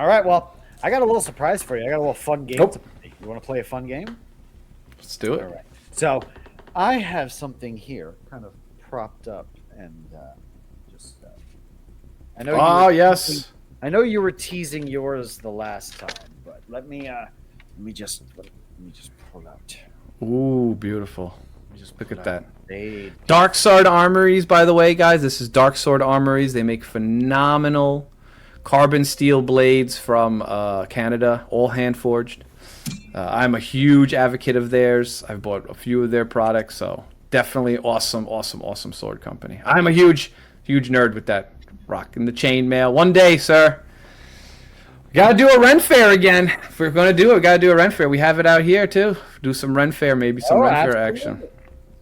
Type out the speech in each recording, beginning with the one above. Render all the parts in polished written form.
All right, well, I got a little surprise for you. I got a little fun game to play. You want to play a fun game? Let's do it. All right. So, I have something here, kind of propped up, and just. I know. Oh yes. I know you were teasing yours the last time, but let me just pull out. Ooh, beautiful. Let me just Look pull at out that. the Dark Sword Armories, by the way, guys. This is Dark Sword Armories. They make phenomenal carbon steel blades from Canada, all hand forged. I'm a huge advocate of theirs. I've bought a few of their products, so definitely awesome sword company. I'm a huge nerd with that. Rocking the chainmail. One day, sir. We gotta do a Ren Fair again. If we're gonna do it, we gotta do a Ren Fair. We have it out here too. Do some Ren Fair, maybe some Ren Fair action.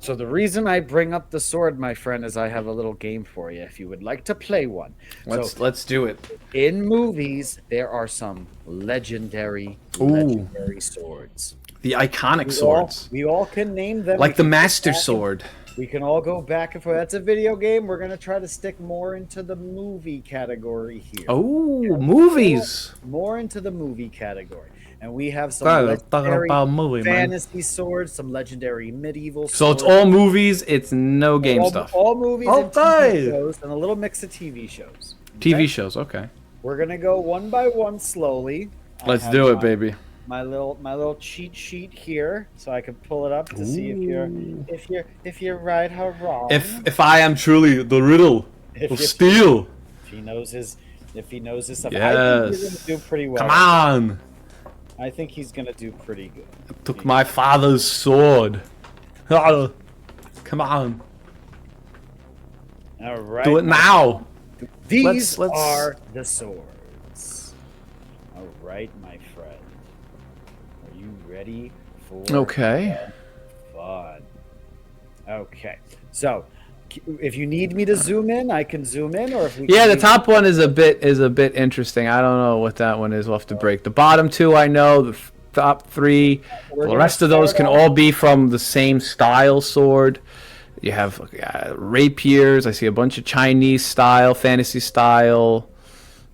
So the reason I bring up the sword, my friend, is I have a little game for you. If you would like to play one, let's do it. In movies, there are some legendary swords. The iconic swords. We all can name them. Like the Master Sword. We can all go back and forth. That's a video game. We're going to try to stick more into the movie category here. Oh, movies. More into the movie category. And we have some legendary fantasy swords, some legendary medieval swords. So it's all movies. It's no game stuff. All movies and TV shows, and a little mix of TV shows. Okay? TV shows, okay. We're going to go one by one slowly. Let's do it, baby. My little cheat sheet here, so I can pull it up to see if you're right or wrong. If I am truly the riddle of steel. If he knows his stuff, yes. I think he's gonna do pretty well. Come on. I think he's gonna do pretty good. I took my father's sword. Come on. All right. Do it now. These are the swords. All right, my friend. Are you ready for fun? Okay. So, if you need me to zoom in, I can zoom in, or if we the top one is a bit interesting. I don't know what that one is. We'll have to break. The bottom two I know. The top three. The rest of those can all be from the same style sword. You have rapiers. I see a bunch of Chinese style, fantasy style.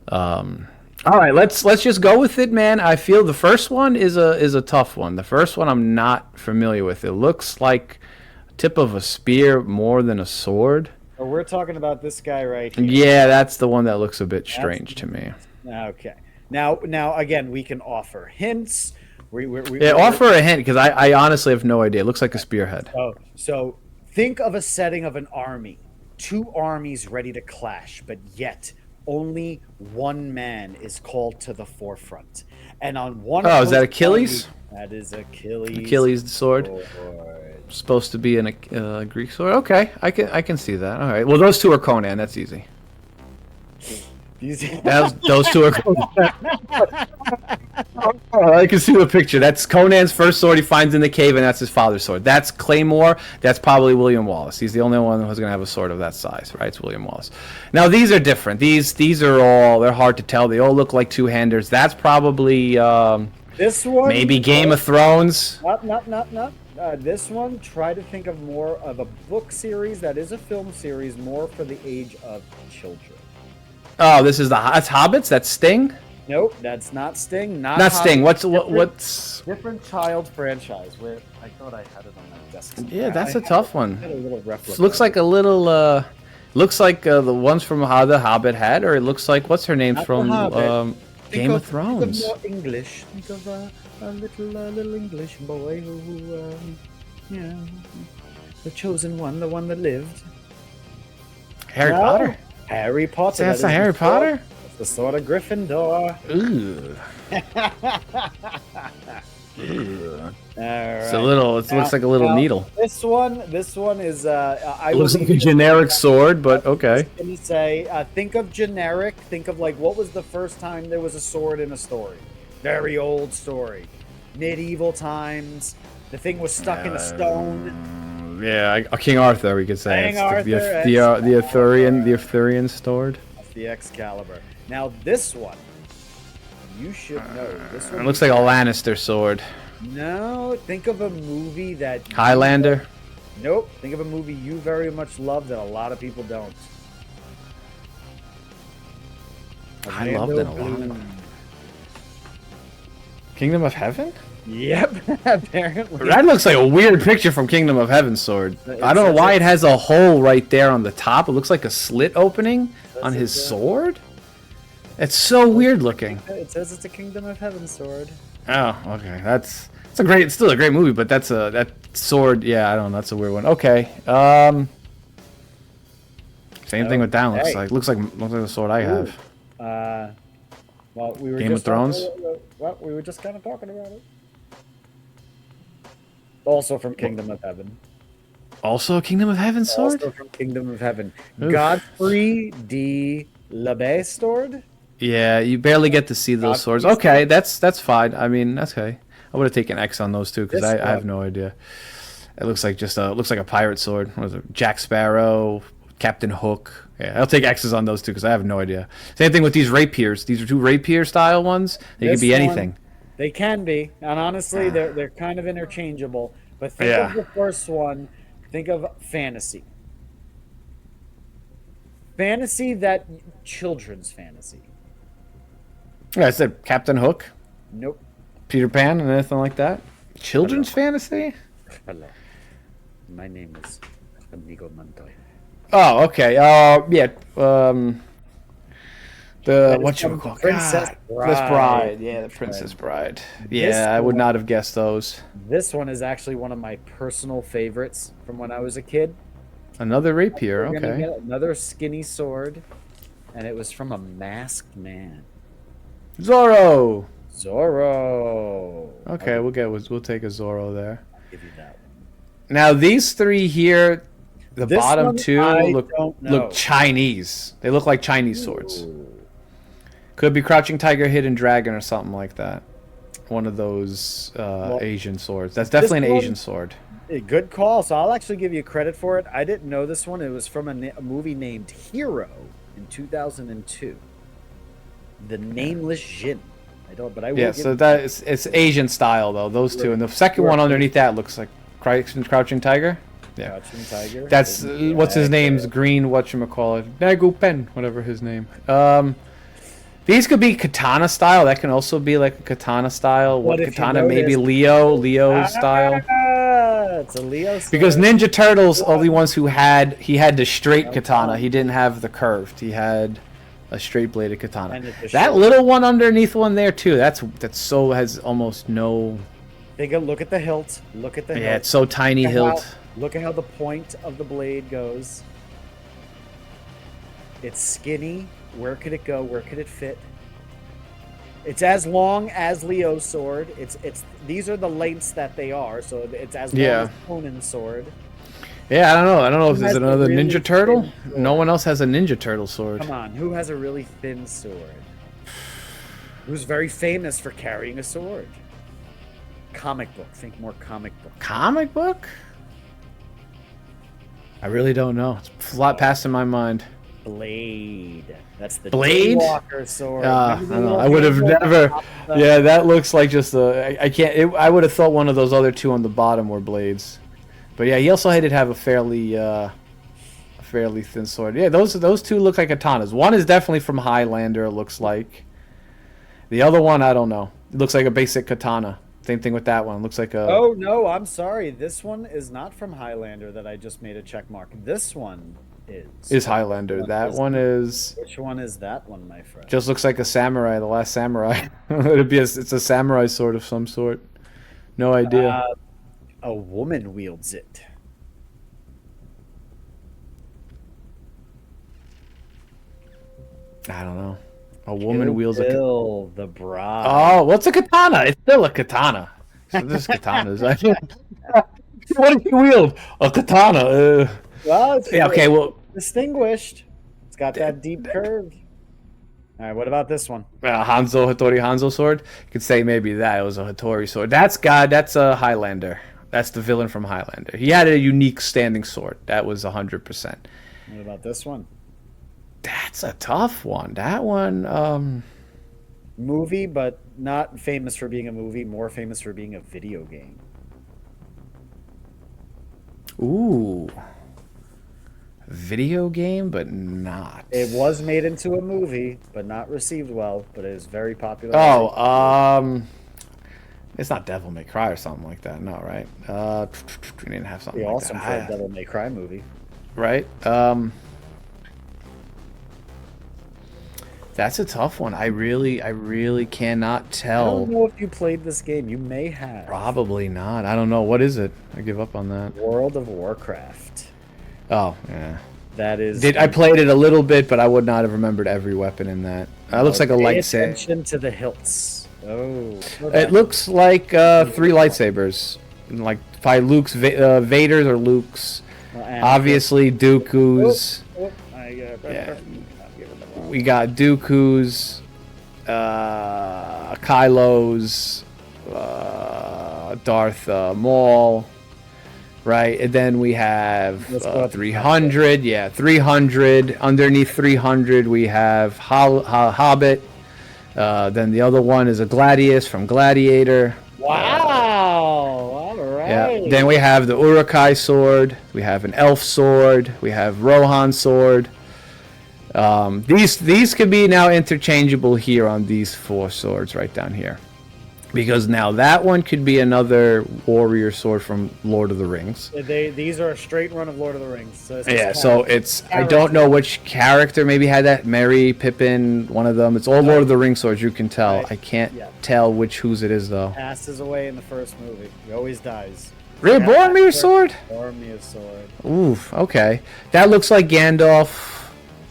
All right, let's just go with it, man. I feel the first one is a tough one. The first one I'm not familiar with. It looks like a tip of a spear more than a sword. Oh, we're talking about this guy right here. Yeah, that's the one that looks a bit strange to me. Okay. Now again, we can offer hints. Offer a hint because I honestly have no idea. It looks like a spearhead. So think of a setting of an army. Two armies ready to clash, but yet only one man is called to the forefront. And on one is that Achilles? That is Achilles. Achilles' sword. Supposed to be a Greek sword. Okay, I can see that. All right. Well, those two are Conan. That's easy. Those two are Conan. I can see the picture. That's Conan's first sword he finds in the cave, and that's his father's sword. That's Claymore. That's probably William Wallace. He's the only one who's going to have a sword of that size, right? It's William Wallace. Now, these are different. These are all, they're hard to tell. They all look like two-handers. That's probably this one. Maybe Game of Thrones. Not. This one, try to think of more of a book series that is a film series, more for the age of children. Oh, that's Hobbits? That's Sting? Nope, that's not Sting. Not Sting. What's different child franchise? Where I thought I had it on my desk. Yeah, that's a tough one. A little looks like a little. Looks like the ones from the Hobbit had, or it looks like what's her name from Game of Thrones. Think of more English. Think of a little English boy who, the chosen one, the one that lived. Harry Potter. Harry Potter. That's a Harry Potter. That's the sword of Gryffindor. Ooh. Right. It looks like a little needle. This one is it looks like a generic sword, but okay. I was gonna say, think of generic. Think of like, what was the first time there was a sword in a story? Very old story, medieval times. The thing was stuck in a stone. Yeah, King Arthur, we could say. King Arthur, the Arthurian sword. That's the Excalibur. Now this one, you should know. This one it looks like a Lannister sword. No, think of a movie that... Highlander? Nope. Think of a movie you very much love that a lot of people don't. I loved it a lot. Kingdom of Heaven? Yep, apparently. That looks like a weird picture from Kingdom of Heaven sword. I don't know why it has a hole right there on the top. It looks like a slit opening on his sword. It's so weird looking. It says it's a Kingdom of Heaven sword. Oh, okay. It's still a great movie, but that sword, yeah, I don't know, that's a weird one. Okay. Same thing with that one. Looks like the sword I have. Well, we were Game of Thrones? Well, we were just kind of talking about it. Also from Kingdom of Heaven. Also a Kingdom of Heaven sword? Also from Kingdom of Heaven. Oof. Godfrey de l'Abbey sword? Yeah, you barely get to see those swords. Okay, that's fine. I mean, that's okay. I would have taken X on those two because I have no idea. It looks like a pirate sword. What is it? Jack Sparrow, Captain Hook. Yeah, I'll take X's on those two because I have no idea. Same thing with these rapiers. These are two rapier style ones. They could be anything. They can be, and honestly, they're kind of interchangeable. But think of the first one. Think of fantasy. Fantasy that children's fantasy. Yeah, I said Captain Hook. Nope. Peter Pan and anything like that. Children's fantasy. Hello. My name is Amigo Montoya. Oh, okay. Yeah. The whatchamacallit? Princess Bride. Yeah, the Princess Bride. Yeah, I would not have guessed those. This one is actually one of my personal favorites from when I was a kid. Another rapier. Okay. Another skinny sword, and it was from a masked man. Zorro. Okay, we'll take a Zorro there. I'll give you that one. Now these three here, the bottom two look Chinese. They look like Chinese swords. Could be Crouching Tiger, Hidden Dragon, or something like that. One of those Asian swords. That's definitely an Asian sword. Good call. So I'll actually give you credit for it. I didn't know this one. It was from a movie named Hero in 2002. The Nameless Jin. So it's Asian style though. Those two, and the second one underneath that looks like Crouching Tiger. Yeah, Crouching Tiger. That's what's his name's green. Whatchamacallit? Nagu Pen, whatever his name. These could be katana style. That can also be like a katana style. What katana? Maybe Leo style. It's a Leo style. Because Ninja Turtles are the ones who had the straight katana. He didn't have the curved. He had a straight bladed katana. That little one underneath one there too. Has almost no. Look at the hilt. Look at the hilt. Yeah, it's so tiny hilt. Look at how the point of the blade goes. It's skinny. Where could it go? Where could it fit? It's as long as Leo's sword. These are the lengths that they are, so it's as long as Conan's sword. Yeah, I don't know if there's another Ninja Turtle. No one else has a Ninja Turtle sword. Come on, who has a really thin sword? Who's very famous for carrying a sword? Comic book. Think more comic book. Comic book? I really don't know. It's a lot passing my mind. Blade. That's the Blade Walker sword. I don't know. I would have never. Yeah, that looks like just a. I can't. I would have thought one of those other two on the bottom were blades. But yeah, he also did have a fairly thin sword. Yeah, those two look like katanas. One is definitely from Highlander. It looks like. The other one, I don't know. It looks like a basic katana. Same thing with that one. It looks like a. Oh no, I'm sorry. This one is not from Highlander. That I just made a check mark. This one is Highlander. That one is. Which one is that one, my friend? Just looks like a samurai. The Last Samurai. It's a samurai sword of some sort. No idea. A woman wields it. I don't know. A woman wields Kill the bride. Oh, what's a katana? It's still a katana. So this katanas. What did he wield? A katana. Well, it's distinguished. It's got that deep curve. All right, what about this one? Hattori Hanzo sword. You could say maybe that it was a Hattori sword. That's a Highlander. That's the villain from Highlander. He had a unique standing sword. That was 100%. What about this one? That's a tough one. That one, movie, but not famous for being a movie. More famous for being a video game. Ooh. Video game, but not. It was made into a movie, but not received well. But it is very popular. It's not Devil May Cry or something like that. No, right? We didn't have something Be like awesome for a Devil May Cry movie. Right? That's a tough one. I really cannot tell. I don't know if you played this game. You may have. Probably not. I don't know. What is it? I give up on that. World of Warcraft. Oh, yeah. That is. I played it a little bit, but I would not have remembered every weapon in that. It looks like a lightsaber. Attention to the hilts. Oh. It looks like 3 lightsabers. Like 5 Luke's, Vader's or Luke's. Obviously, Dooku's. Yeah. We got Dooku's, Kylo's, Darth Maul, right? And then we have 300. Yeah, 300. Underneath 300, we have Hobbit. Then the other one is a Gladius from Gladiator. Wow! All right. Yeah. Then we have the Uruk-hai sword. We have an elf sword. We have Rohan's sword. These could be now interchangeable here on these 4 swords right down here, because now that one could be another warrior sword from Lord of the Rings. These are a straight run of Lord of the Rings. So it's I don't know which character maybe had that. Merry, Pippin, one of them. It's all Lord of the Rings swords. You can tell. Right. I can't tell whose it is though. Passes away in the first movie. He always dies. Really, Boromir's sword? Boromir's sword. Oof. Okay, that looks like Gandalf.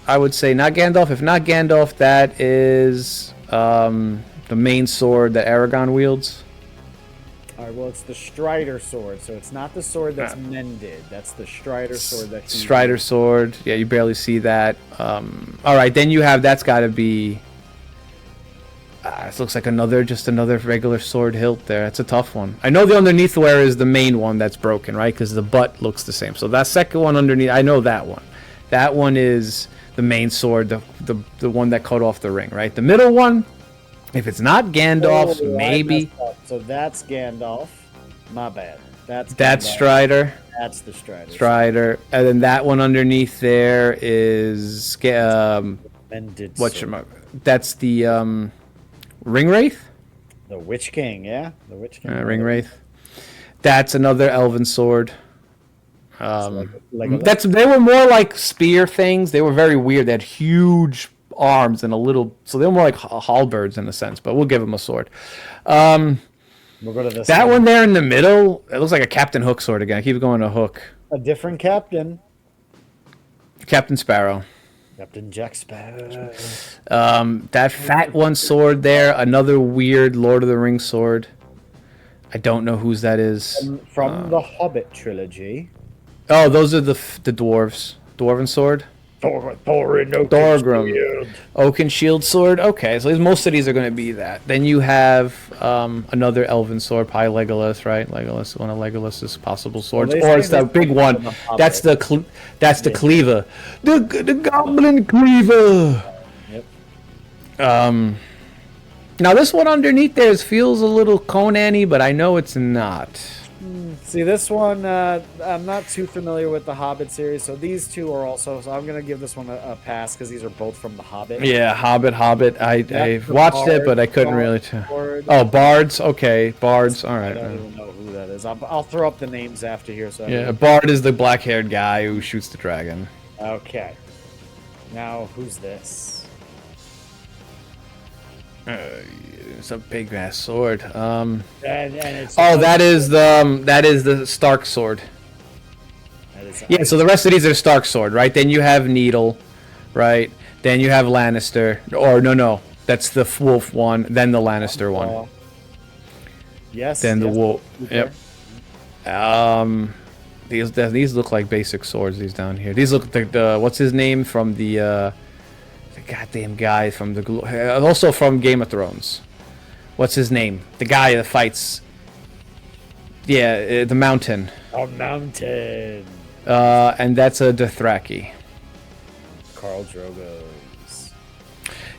I would say not Gandalf. If not Gandalf, that is the main sword that Aragorn wields. All right, well, it's the Strider sword, so it's not the sword that's mended. That's the Strider sword. Strider sword. Yeah, you barely see that. All right, then you have, that's got to be... this looks like just another regular sword hilt there. It's a tough one. I know the underneath wear is the main one that's broken, right? Because the butt looks the same. So that second one underneath, I know that one. That one is the main sword, the one that cut off the ring, right? The middle one, if it's not Gandalf's, maybe. So that's Gandalf. My bad. That's Strider. That's the Strider. Strider, and then that one underneath there is mended. That's the Ring Wraith. The Witch King, yeah, the Witch King. Ring Wraith. That's another elven sword. They were more like spear things. They were very weird. They had huge arms and so they were more like halberds in a sense. But we'll give them a sword. We'll go to this. That one there in the middle, it looks like a Captain Hook sword again. I keep going to Hook. A different captain. Captain Sparrow. Captain Jack Sparrow. That fat one sword there, another weird Lord of the Rings sword. I don't know whose that is. From the Hobbit trilogy. Oh, those are the dwarves. Dwarven sword? Thorgrim. Oaken shield sword. Okay, so most of these are going to be that. Then you have another elven sword, Pie Legolas, right? Legolas, one of Legolas's possible swords. Or it's the big one. That's the cleaver. The goblin cleaver. Yep. Now this one underneath there feels a little Conan-y, but I know it's not. See, this one, I'm not too familiar with the Hobbit series, so these two are also, so I'm going to give this one a pass, because these are both from the Hobbit. Yeah, Hobbit. I watched it, but I couldn't really tell. Oh, Bards? Okay, Bards, alright. I don't even know who that is. I'll throw up the names after here. So yeah, Bard is the black-haired guy who shoots the dragon. Okay. Now, who's this? It's a big ass sword. And it's that is the Stark sword. Yeah, so the rest of these are Stark sword, right? Then you have Needle, right? Then you have Lannister, or no, that's the Wolf one. Then the Lannister one. Yes. Then the Wolf. Yep. These look like basic swords. These down here. These look like the what's his name from the goddamn guy from also from Game of Thrones. What's his name? The guy that fights. Yeah, the Mountain. A mountain. And that's a Dothraki. Khal Drogo's.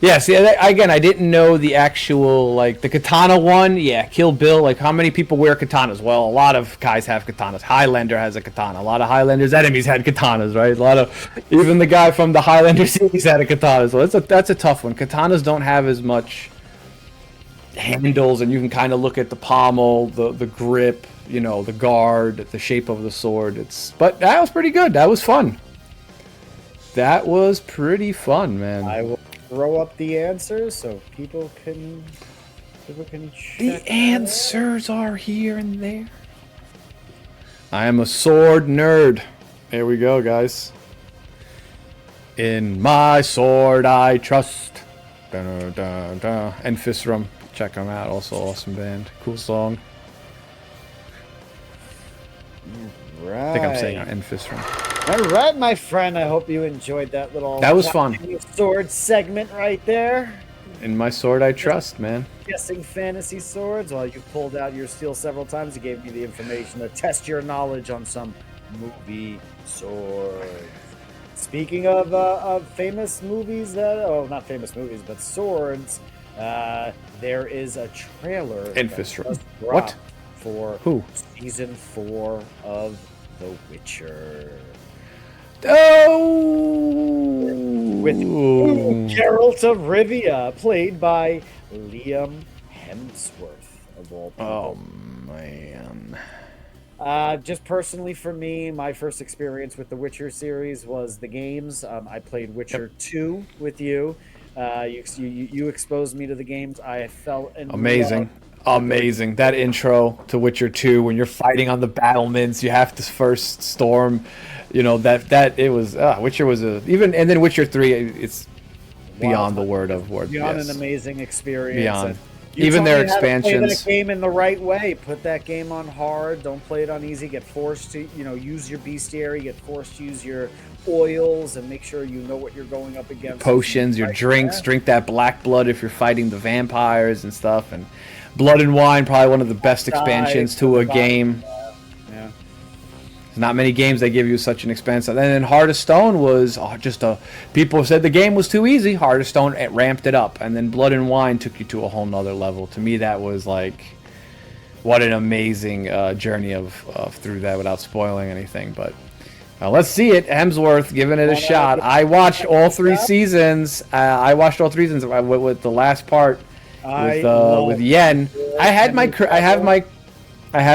Yeah, see, again, I didn't know the actual, like, the katana one. Yeah, Kill Bill. Like, how many people wear katanas? Well, a lot of guys have katanas. Highlander has a katana. A lot of Highlander's enemies had katanas, right? Even the guy from the Highlander series had a katana. So that's a tough one. Katanas don't have as much handles, and you can kind of look at the pommel, the grip, you know, the guard, the shape of the sword. But that was pretty good. That was fun. That was pretty fun, man. I will throw up the answers so people can check. The answers are here and there. I am a sword nerd. Here we go, guys. In my sword I trust. Dun, dun, dun. And Fistrum. Check them out. Also awesome band. Cool song. Right. I think I'm saying Enfistrum. All right, my friend. I hope you enjoyed that little. That was fun. Sword segment right there. In my sword I trust, man. Guessing fantasy swords. While you pulled out your steel several times, you gave me the information to test your knowledge on some movie swords. Speaking of famous movies, not famous movies, but swords. There is a trailer. Enfistrum. What? For who? Season 4 of The Witcher. Oh! With Geralt of Rivia, played by Liam Hemsworth, of all people. Oh, man. Just personally for me, my first experience with the Witcher series was the games. I played Witcher 2 with you. You exposed me to the games. I fell in amazing. Amazing. That intro to Witcher 2 when you're fighting on the battlements, you have to first storm, you know, it was Witcher was and then Witcher 3 it's beyond the word of words. Beyond an amazing experience. Beyond. Even their expansions. Play that game in the right way. Put that game on hard. Don't play it on easy. Get forced to, use your bestiary. Get forced to use your oils and make sure you know what you're going up against. Potions, your drinks. Drink that black blood if you're fighting the vampires and stuff. And Blood and Wine, probably one of the best expansions to a game. Yeah. There's not many games that give you such an expanse. And then Heart of Stone was people said the game was too easy. Heart of Stone, it ramped it up. And then Blood and Wine took you to a whole nother level. To me, that was like, what an amazing journey of through that without spoiling anything. But let's see it. Hemsworth giving it a shot. I watched all 3 seasons. With the last part. With Yen, I have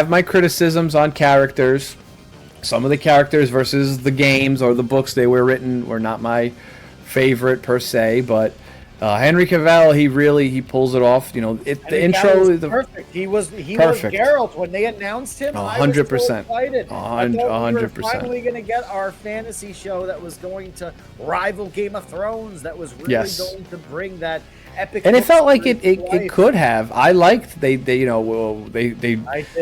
my criticisms on characters. Some of the characters versus the games or the books they were written were not my favorite per se, but Henry Cavill, he pulls it off. You know, the intro is perfect. He was perfect. Geralt when they announced him. 100%. 100%. Finally going to get our fantasy show that was going to rival Game of Thrones. That was really going to bring that epic. And it felt like it could have. I liked the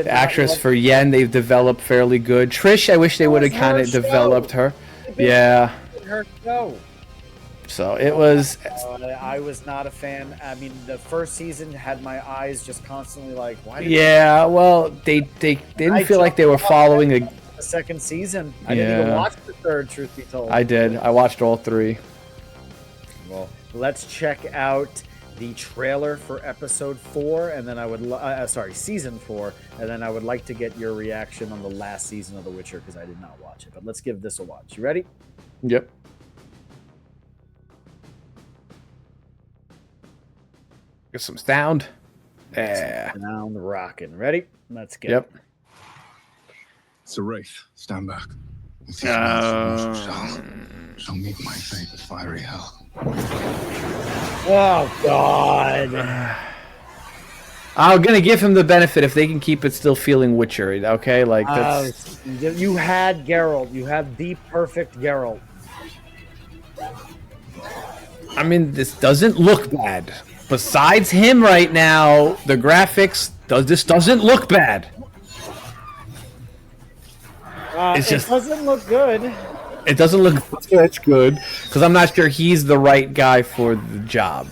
actress for Yen. They've developed fairly good. Trish, I wish they would have kind of developed her. Yeah. Her show. So it was. I was not a fan. I mean, the first season had my eyes just constantly like, why? Well, they didn't feel like they were following the second season. I didn't even watch the third. Truth be told, I did. I watched all 3. Well, let's check out the trailer for episode 4, and then I would season 4, and then I would like to get your reaction on the last season of The Witcher because I did not watch it. But let's give this a watch. You ready? Yep. Get some sound. Yeah. Sound rocking. Ready? Let's get it. It's a wraith. Stand back. Shall meet my fate with fiery hell. Oh God! I'm gonna give him the benefit if they can keep it still feeling Witcher. Okay, like that's. You had Geralt. You had the perfect Geralt. I mean, this doesn't look bad. Besides him right now, the graphics doesn't look bad. It doesn't look good. It doesn't look that's good because I'm not sure he's the right guy for the job.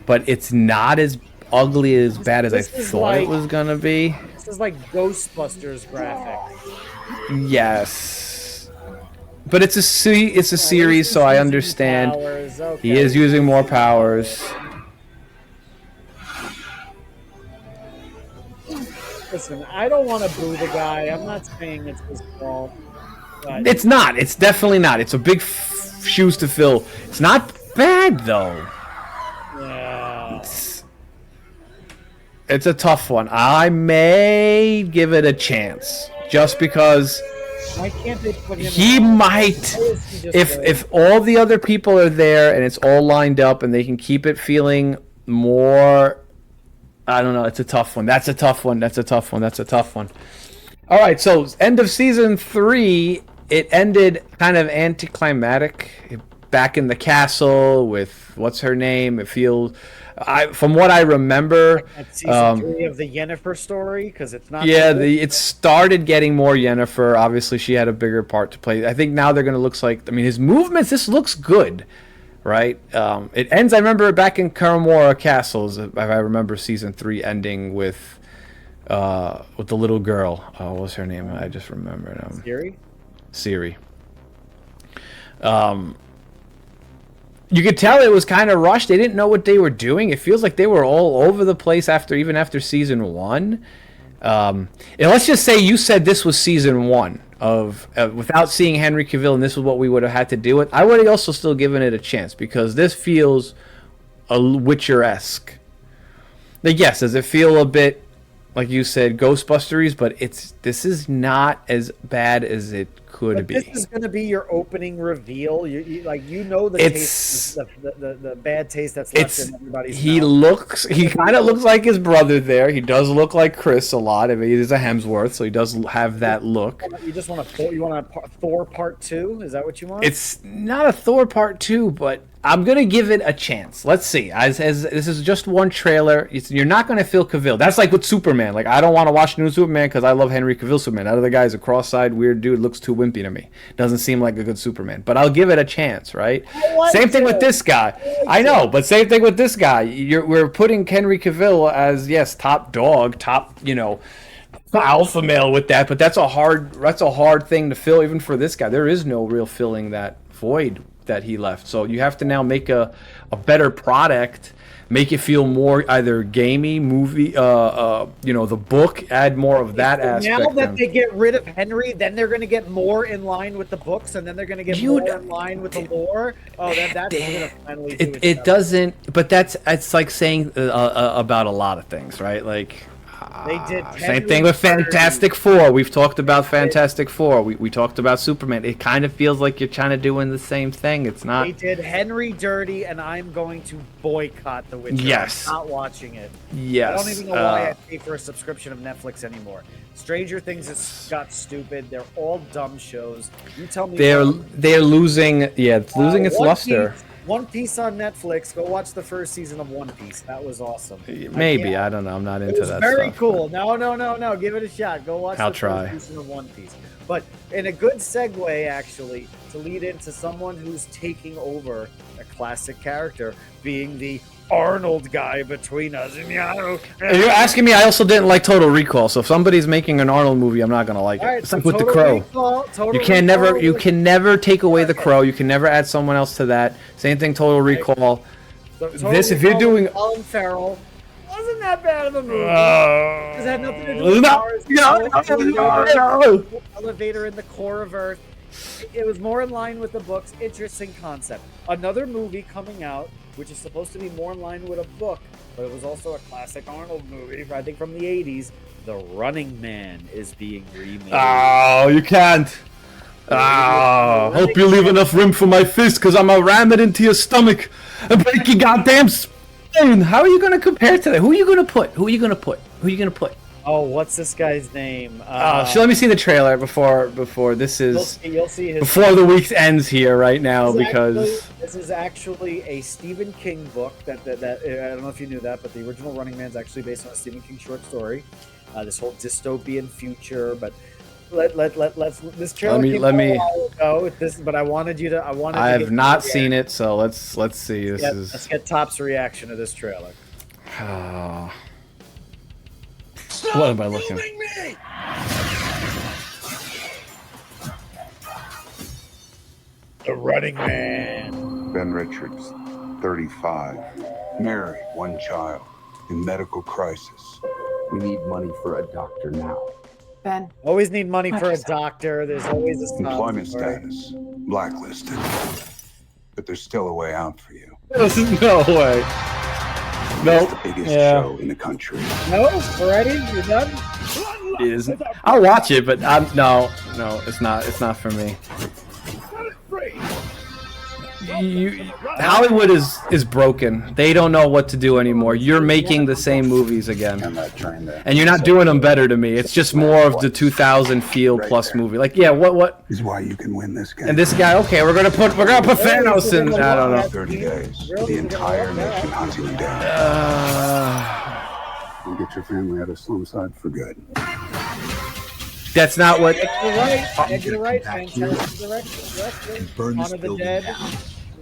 But it's not as ugly as bad as I thought it was gonna be. This is like Ghostbusters graphic. Yes, but it's a series, so I understand. Okay. He is using more powers. Listen, I don't want to boo the guy. I'm not saying it's his fault. It's not. It's definitely not. It's a big shoes to fill. It's not bad though. Yeah. It's a tough one. I may give it a chance just because Why can't they put him he in might. How is he just If all the other people are there and it's all lined up and they can keep it feeling more, I don't know. It's a tough one. That's a tough one. That's a tough one. That's a tough one. All right. So end of season 3, it ended kind of anticlimactic. Back in the castle with what's her name. It feels, from what I remember, At season 3 of the Yennefer story, because it's not. yeah, it started getting more Yennefer. Obviously, she had a bigger part to play. I think now they're going to look like. I mean, his movements. This looks good, right? It ends. I remember back in Karamora Castles. If I remember season 3 ending with the little girl. What was her name? I just remembered. Ciri. You could tell it was kind of rushed. They didn't know what they were doing. It feels like they were all over the place even after season 1. And let's just say you said this was season 1 of without seeing Henry Cavill, and this is what we would have had to deal with. I would have also still given it a chance because this feels a Witcher-esque. Like, yes, does it feel a bit like you said Ghostbusteries? But this is not as bad as it could be. This is going to be your opening reveal. You the taste, the bad taste that's left in everybody's mouth. He kind of looks like his brother there. He does look like Chris a lot. I mean, he is a Hemsworth, so he does have that look. You just want a Thor Part 2? Is that what you want? It's not a Thor Part 2, but I'm gonna give it a chance. Let's see. As this is just one trailer, you're not gonna feel Cavill. That's like with Superman. Like, I don't want to watch new Superman because I love Henry Cavill Superman. That other guy's a cross-eyed weird dude. Looks too wimpy to me. Doesn't seem like a good Superman. But I'll give it a chance, right? Same thing with this guy. I know, but same thing with this guy. We're putting Henry Cavill as top dog, top alpha male with that. But that's a hard thing to fill even for this guy. There is no real filling that void that he left. So you have to now make a better product, make it feel more either gamey, movie, the book, add more of that aspect. Now that they get rid of Henry, then they're going to get more in line with the books, and then they're going to get more in line with the lore. Oh, that's going to finally do it doesn't, but it's like saying about a lot of things, right? Like, they did same thing with Fantastic Four. We've talked about Fantastic Four. We talked about Superman. It kind of feels like you're trying to doing the same thing. It's not. They did Henry dirty, and I'm going to boycott The Witcher. Yes. I'm not watching it. Yes. I don't even know why I pay for a subscription of Netflix anymore. Stranger Things has got stupid. They're all dumb shows. You tell me. They're losing. Yeah, it's losing its luster. One Piece on Netflix. Go watch the first season of One Piece. That was awesome. Maybe. I don't know. I'm not into that very stuff. Cool. No. Give it a shot. Go watch the first season of One Piece. But in a good segue, actually, to lead into someone who's taking over a classic character, being the Arnold guy between us. And you're asking me. I also didn't like Total Recall. So if somebody's making an Arnold movie, I'm not gonna like it. It's like with the Crow. You can never take away the Crow. You can never add someone else to that. Same thing. Total Recall. If you're doing Colin Farrell, wasn't that bad of a movie. It had nothing to do with cars. Elevator in the core of Earth. It was more in line with the books. Interesting concept. Another movie coming out, which is supposed to be more in line with a book, but it was also a classic Arnold movie, I think from the 80s. The Running Man is being remade. Oh, you can't. Hope you leave enough room for my fist, because I'm going to ram it into your stomach and break your goddamn spine. How are you going to compare to that? Who are you going to put? Oh, what's this guy's name? So let me see the trailer before this is. You'll see his before the week ends here right now because this is actually a Stephen King book that I don't know if you knew that, but the original Running Man is actually based on a Stephen King short story. This whole dystopian future, but let's this trailer let me go with this, but I wanted you to. I have not seen it, so let's see. Let's get Top's reaction to this trailer. What am I looking? The Running Man. Ben Richards, 35. Mary, 1 child. In medical crisis. We need money for a doctor now. Ben. Always need money for a doctor. There's always a stop. Employment status. Blacklisted. But there's still a way out for you. There's no way. Nope. It's the biggest Yeah. show in the country. No, already? You're done? Isn't. I'll watch it, but no, it's not. It's not for me. Hollywood is broken. They don't know what to do anymore. You're making the same movies again, I'm not trying to. and you're not doing them better to me. It's just more of the 2000 feel plus movie. Like, yeah, what? Is why you can win this game. And this guy, okay, we're gonna put Thanos in. I don't know. 30 days. The entire nation hunting you down. And get your family out of Slumside for good. That's not what. You're right. You're right. Fantastic direction. burn this Honor the building Dead. down.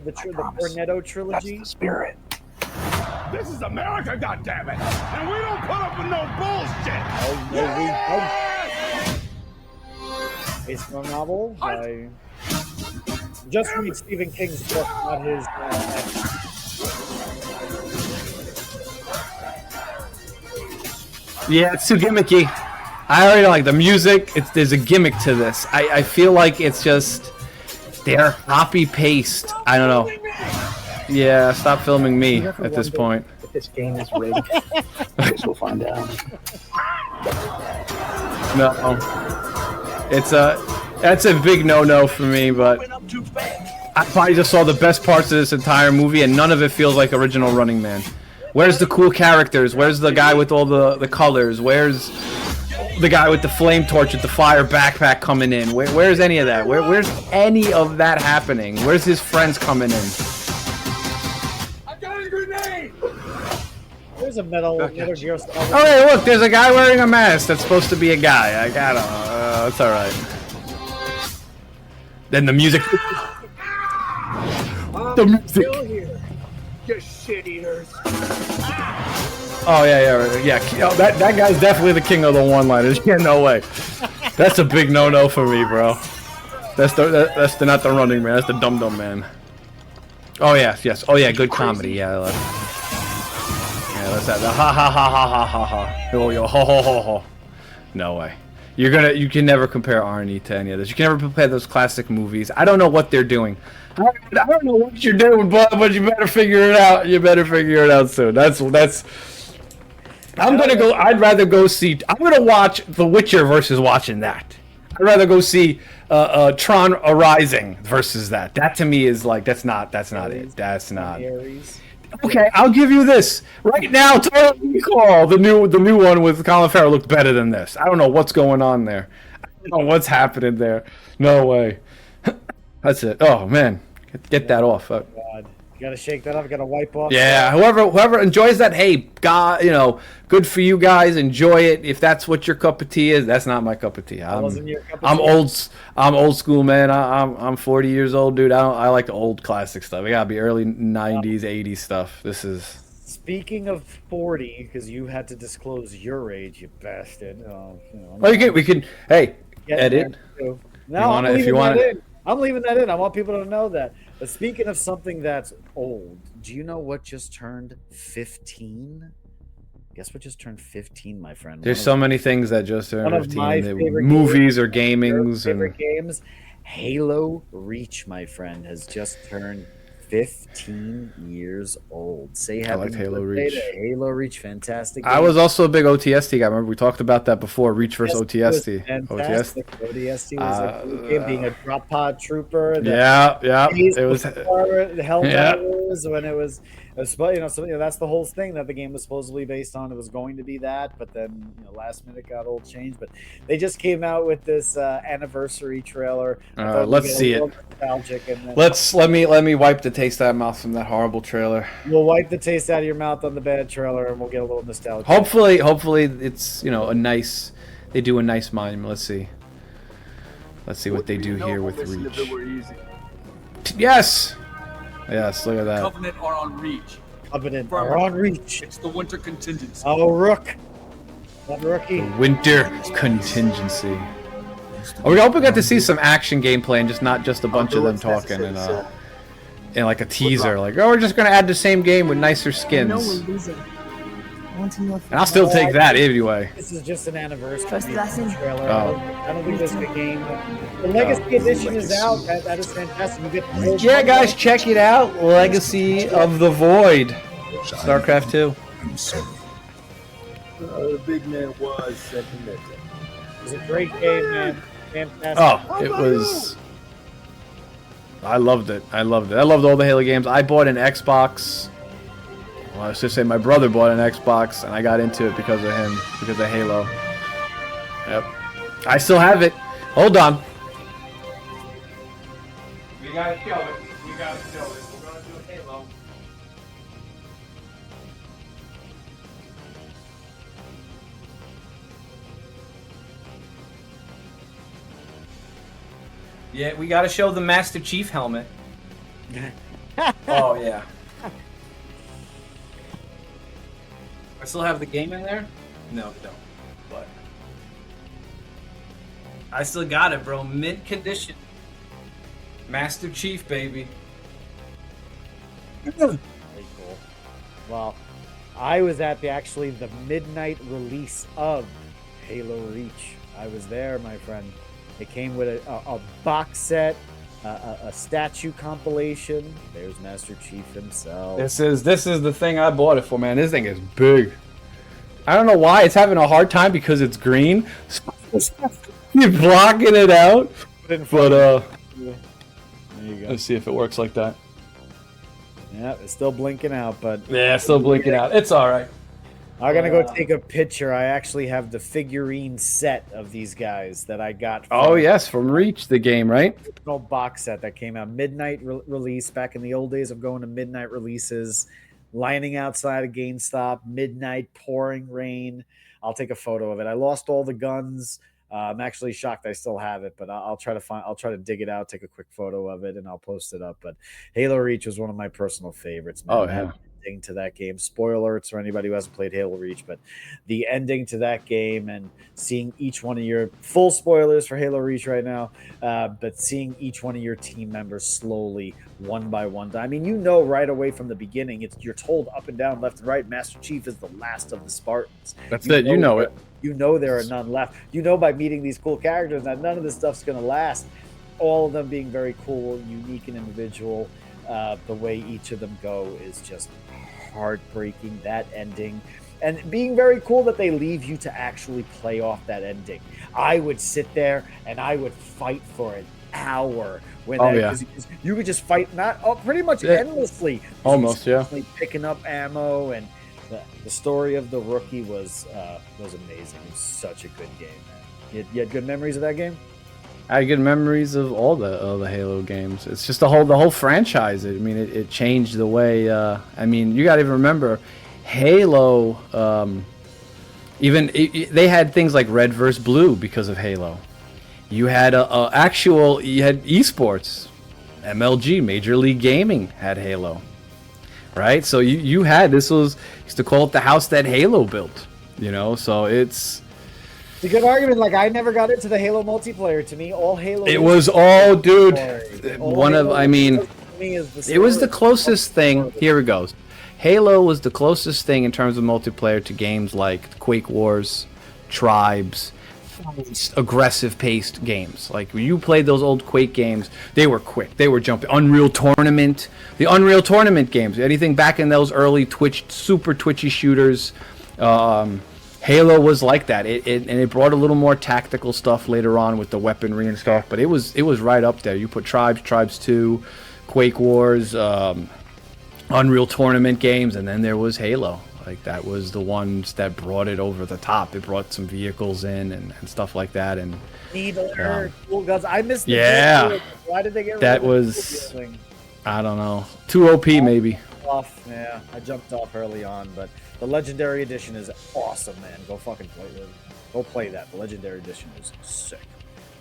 The Cornetto trilogy. That's the spirit. This is America, goddammit! And we don't put up with no bullshit! Oh, no, we don't. Based on a novel by... Just read Stephen King's book, not his... Yeah, it's too gimmicky. I already like the music. There's a gimmick to this. I feel like it's just they're copy paste. I don't know. Yeah, stop filming me at this point. If this game is rigged, I guess we'll find out. No, that's a big no-no for me. But I probably just saw the best parts of this entire movie, and none of it feels like original Running Man. Where's the cool characters? Where's the guy with all the colors? Where's the guy with the flame torch with the fire backpack coming in? Where's any of that? Where's any of that happening? Where's his friends coming in? I got a grenade! There's a Metal Gear Solid. Oh, hey, look, there's a guy wearing a mask that's supposed to be a guy. I got him. It's alright. Then the music. The music. Still here, you shit eaters. Oh, yeah. Oh, that guy's definitely the king of the one-liners. Yeah, no way. That's a big no-no for me, bro. That's not the Running Man. That's the Dum-Dum Man. Oh, yes. Oh, yeah, good comedy. Yeah, let's have the ha. Oh, yo, ho. No way. You can never compare Arnie to any of this. You can never compare those classic movies. I don't know what they're doing. I don't know what you're doing, but you better figure it out. You better figure it out soon. That's. I'm gonna go. I'm gonna watch The Witcher versus watching that. I'd rather go see Tron Arising versus that. That to me is like that's not it. That's not. Okay, I'll give you this right now. Total Recall, the new one with Colin Farrell looked better than this. I don't know what's going on there. I don't know what's happening there. No way. That's it. Oh man, get that off. God. You gotta shake that up. Gotta wipe off. Yeah, whoever enjoys that, hey, God, good for you guys. Enjoy it. If that's what your cup of tea is, that's not my cup of tea. I'm old school, man. I'm 40 years old, dude. I like the old classic stuff. It gotta be early 90s, 80s stuff. This is. Speaking of 40, because you had to disclose your age, you bastard. We can. Hey, edit. No, if you want it. I'm leaving that in. I want people to know that. But speaking of something that's old, do you know what just turned 15? Guess what just turned 15, my friend? There's so many things that just turned 15. My favorite movies or gamings. Favorite games. Halo Reach, my friend, has just turned 15 years old. Say happy Halo Reach. Halo Reach, fantastic game. I was also a big OTST guy. Remember we talked about that before. Reach versus OTST. Fantastic. OTST was a cool game, being a drop pod trooper. Yeah. It was the Helldives when it was that's the whole thing that the game was supposedly based on. It was going to be that, but then last minute got all changed. But they just came out with this anniversary trailer. Let's see it. Nostalgic, and then let me wipe the taste out of my mouth from that horrible trailer. We'll wipe the taste out of your mouth on the bad trailer, and we'll get a little nostalgia. Hopefully it's a nice. They do a nice monument. Let's see what they do here with Reach. Yes. Yes, look at that. Covenant are on Reach. Covenant are on Reach. It's the winter contingency. Oh, Rook. That rookie. Winter contingency. We hope we got to see some action gameplay and just not just a bunch of them talking and like a teaser. Like, we're just gonna add the same game with nicer skins. we're losing. I want to know if And I'll still take that anyway. This is just an anniversary Trust lesson. trailer. Oh. I don't think this is a game. The Legacy Edition is out. That is fantastic. You get the whole Yeah, guys, check it out. Legacy of the Void. StarCraft 2. I'm sorry. The big man was sentimental. It was a great game, man. Fantastic. Oh, it was. I loved it. I loved all the Halo games. I bought an Xbox. Well, I should say my brother bought an Xbox, and I got into it because of him, because of Halo. Yep. I still have it. Hold on. We gotta kill it. We gotta kill it. We're gonna do Halo. Yeah, we gotta show the Master Chief helmet. Oh, yeah. I still have the game in there? No, I don't. But I still got it, bro. Mint condition. Master Chief, baby. Very cool. Well, I was at the midnight release of Halo Reach. I was there, my friend. It came with a box set, a statue compilation. There's Master Chief himself. This is the thing I bought it for, man. This thing is big. I don't know why it's having a hard time because it's green. You're blocking it out. But there you go. Let's see if it works like that. Yeah, it's still blinking out, but Yeah, it's still blinking out. It's all right. I'm gonna go take a picture. I actually have the figurine set of these guys that I got. Oh yes, from Reach, the game, right? Original box set that came out midnight release back in the old days of going to midnight releases, lining outside of GameStop, midnight pouring rain. I'll take a photo of it. I lost all the guns. I'm actually shocked I still have it, but I'll try to dig it out, take a quick photo of it, and I'll post it up. But Halo Reach was one of my personal favorites, man. Oh yeah. Ending to that game. Spoiler alerts for anybody who hasn't played Halo Reach, but the ending to that game and seeing each one of your full spoilers for Halo Reach right now, but seeing each one of your team members slowly, one by one. I mean, you know, right away from the beginning, you're told up and down, left and right, Master Chief is the last of the Spartans. That's it. You know it. You know there are none left. You know by meeting these cool characters that none of this stuff's going to last. All of them being very cool, unique, and individual. The way each of them go is just heartbreaking, that ending, and being very cool that they leave you to actually play off that ending. I would sit there and I would fight for an hour when you could just fight pretty much endlessly, almost picking up ammo, and the story of the rookie was amazing. It was such a good game, man. You had good memories of that game? I had good memories of all the Halo games. It's just the whole franchise. I mean, it changed the way. I mean, you got to even remember, Halo. They had things like Red vs. Blue because of Halo. You had you had esports. MLG, Major League Gaming, had Halo, right? So you had used to call it the house that Halo built. You know, so it's a good argument. Like, I never got into the Halo multiplayer. To me, all Halo. It was all, dude. It was the closest thing. Here it goes. Halo was the closest thing in terms of multiplayer to games like Quake Wars, Tribes, aggressive-paced games. Like, when you played those old Quake games, they were quick. They were jumping. Unreal Tournament, the Unreal Tournament games. Anything back in those early super twitchy shooters. Halo was like that. It brought a little more tactical stuff later on with the weaponry and stuff, but it was right up there. You put Tribes 2, Quake Wars, Unreal Tournament games, and then there was Halo. Like, that was the ones that brought it over the top. It brought some vehicles in and stuff like that. And Needler, cool guns. I missed the yeah. Why did they get rid that of was the I don't know. Too OP maybe. Yeah, I jumped off early on, but the Legendary Edition is awesome, man. Go fucking play it. Go play that. The Legendary Edition is sick.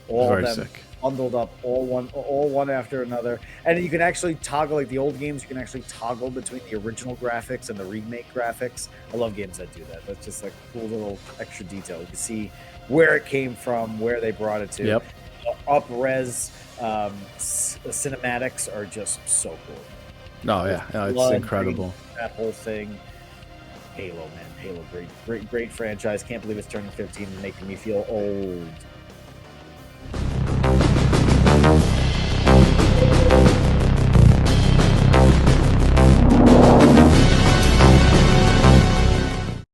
All of them sick. Bundled up, all one after another. And you can actually toggle, like the old games, you can actually toggle between the original graphics and the remake graphics. I love games that do that. That's just like cool little extra detail. You can see where it came from, where they brought it to. Yep. Up-res cinematics are just so cool. Oh yeah, it's incredible. That whole thing, Halo, man, Halo, great franchise. Can't believe it's turning 15 and making me feel old.